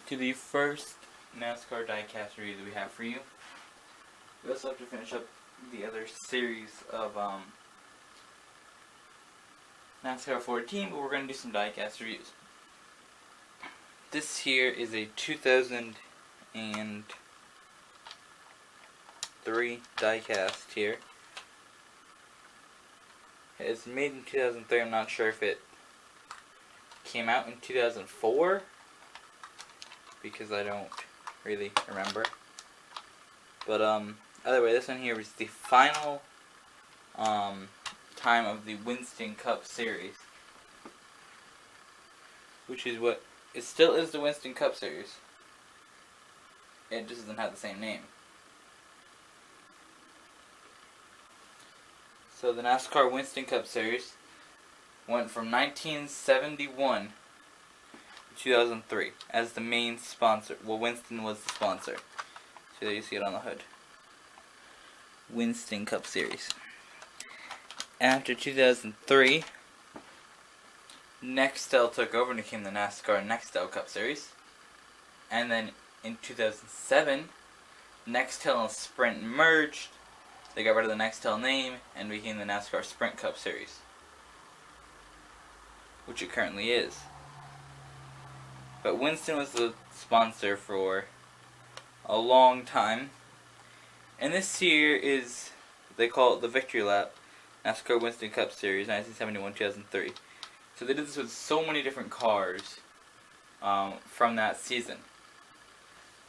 to the first NASCAR Diecast review that we have for you. We also have to finish up the other series of NASCAR 14, but we're going to do some diecast reviews. This here is a 2003 diecast here. It's made in 2003. I'm not sure if it came out in 2004 because I don't really remember. But either way, this one here is the final time of the Winston Cup Series, which is what it still is, the Winston Cup Series. It just doesn't have the same name. So the NASCAR Winston Cup Series went from 1971 to 2003 as the main sponsor. Well, Winston was the sponsor. So there you see it on the hood. Winston Cup Series. After 2003, Nextel took over and became the NASCAR Nextel Cup Series. And then in 2007, Nextel and Sprint merged. They got rid of the Nextel name and became the NASCAR Sprint Cup Series, which it currently is. But Winston was the sponsor for a long time. And this here is, they call it the Victory Lap, NASCAR Winston Cup Series, 1971-2003. So they did this with so many different cars from that season.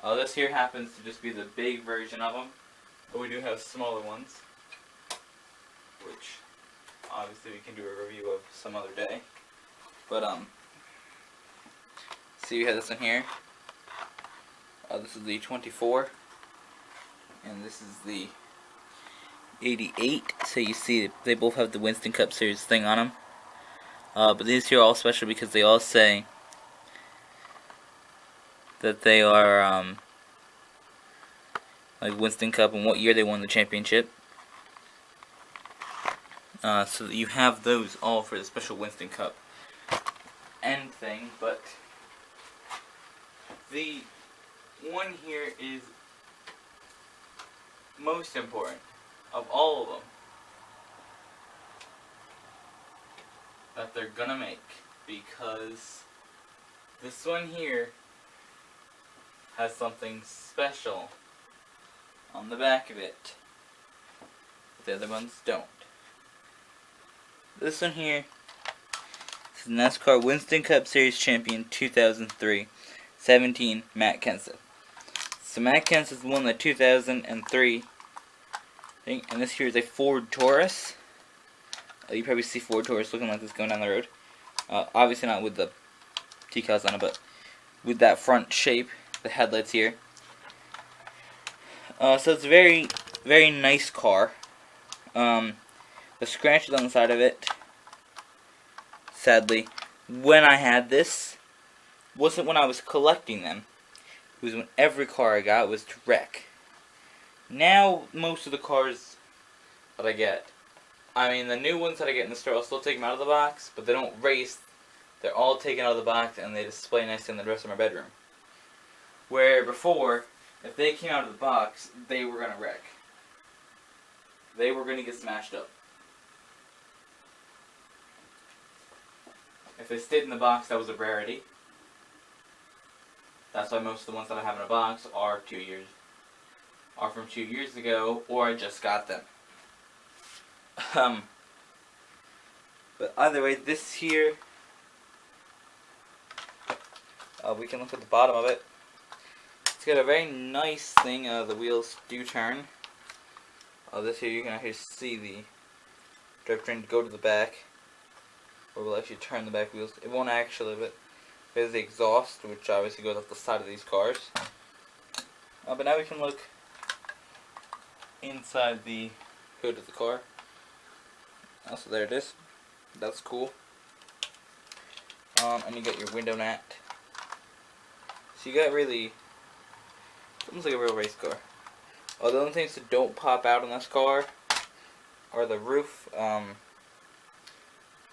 This here happens to just be the big version of them, but we do have smaller ones, which obviously we can do a review of some other day. But see, we have this one here. This is the 24, and this is the 88. So you see, they both have the Winston Cup Series thing on them. But these here are all special because they all say that they are like Winston Cup and what year they won the championship. So that you have those all for the special Winston Cup end thing. But the one here is most important of all of them that they're gonna make, because this one here has something special on the back of it. The other ones don't. This one here is NASCAR Winston Cup Series Champion 2003, 17 Matt Kenseth. So Matt Kenseth won the 2003 thing, and this here is a Ford Taurus. You probably see Ford Taurus looking like this going down the road. Obviously not with the decals on it, but with that front shape, the headlights here. So it's a very, very nice car. The scratches on the side of it, sadly, when I had this, wasn't when I was collecting them. It was when every car I got was to wreck. Now, most of the cars that I get, I mean, the new ones that I get in the store, I'll still take them out of the box, but they don't race. They're all taken out of the box and they display nicely in the rest of my bedroom. Where before, if they came out of the box, they were going to wreck. They were going to get smashed up. If they stayed in the box, that was a rarity. That's why most of the ones that I have in a box are from 2 years ago, or I just got them. But either way, this here, we can look at the bottom of it. It's got a very nice thing. The wheels do turn. This here, you can actually see the drivetrain go to the back, or we'll actually turn the back wheels. It won't actually, but there's the exhaust, which obviously goes up the side of these cars. But now we can look inside the hood of the car. So there it is. That's cool. And you got your window mat. So you got really, almost like a real race car. The only things that don't pop out on this car are the roof,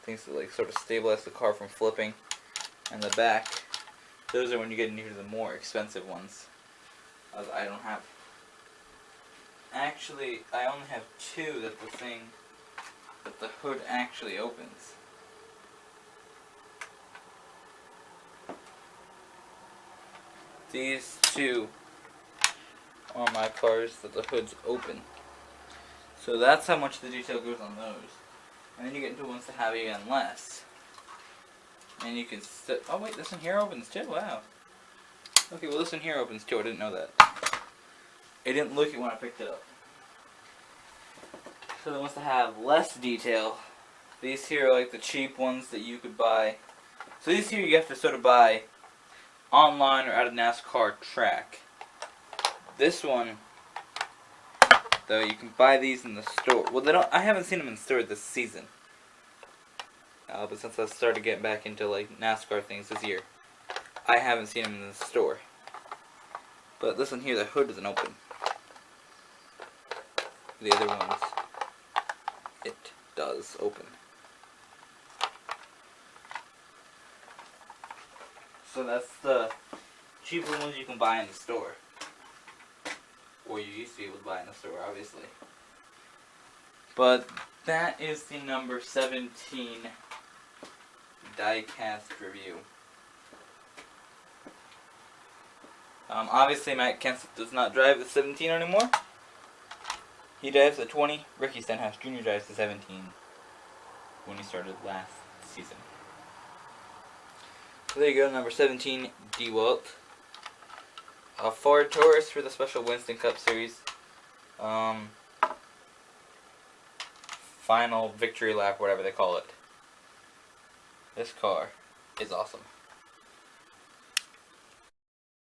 things that like sort of stabilize the car from flipping, and the back Those are when you get into the more expensive ones. I don't have. Actually, I only have two that the hood actually opens. These two are my cars that the hood's open. So that's how much the detail goes on those. And then you get into ones that have even less. And you can oh wait, this one here opens too, wow. Okay, well this one here opens too, I didn't know that. It didn't look it when I picked it up. So the ones that have less detail, these here are like the cheap ones that you could buy. So these here you have to sort of buy online or at a NASCAR track. This one, though, you can buy these in the store. Well, they don't. I haven't seen them in the store this season. But since I started getting back into like NASCAR things this year, I haven't seen them in the store. But this one here, the hood doesn't open. The other ones, it does open. So that's the cheaper ones you can buy in the store. Or you used to be able to buy in the store, obviously. But that is the number 17 diecast review. Obviously, Matt Kenseth does not drive the 17 anymore. He drives the 20. Ricky Stenhouse Jr. drives the 17 when he started last season. So there you go, number 17, DeWalt. A Ford Taurus for the special Winston Cup Series. Final victory lap, whatever they call it. This car is awesome.